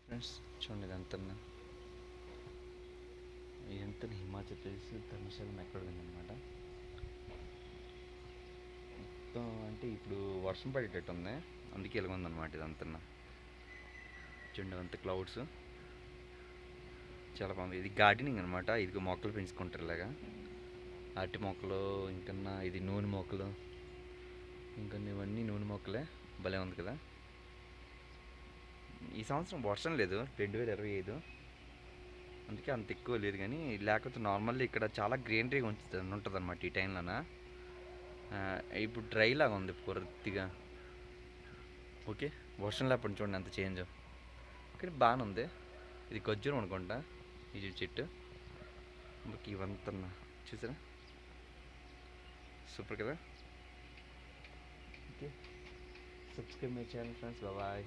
Friends చూడండి ఇదంతా హిమాచల్ ప్రదేశ్ ధర్మశాల మెక్కడమే అనమాట. మొత్తం అంటే ఇప్పుడు వర్షం పడేటట్టు ఉంది, అందుకే ఇలా ఉందన్నమాట. ఇదంతా చూడండి, అంత క్లౌడ్స్ చాలా బాగుంది. ఇది గార్డెనింగ్ అనమాట. ఇది మొక్కలు పెంచుకుంటారు ఇలాగా. అరటి మొక్కలు, ఇంకన్నా ఇది నూనె మొక్కలు, ఇంకొన్ని ఇవన్నీ నూనె మొక్కలే. భలే ఉంది కదా. ఈ సంవత్సరం వర్షం లేదు, 2025, అందుకే అంత ఎక్కువ లేదు. కానీ లేకపోతే నార్మల్లీ ఇక్కడ చాలా గ్రీనరీగా ఉంటుంది అనమాట ఈ టైంలోన. ఇప్పుడు డ్రై లాగా ఉంది పూర్తిగా. ఓకే, వర్షం లేకపోతే చూడండి అంత చేంజ్. కానీ బాగానే ఉంది. ఇది ఖర్జూరం అనుకుంటా, ఈ చెట్టు. ఇవంతా చూసారా, సూపర్ కదా. Okay, subscribe my channel friends, bye.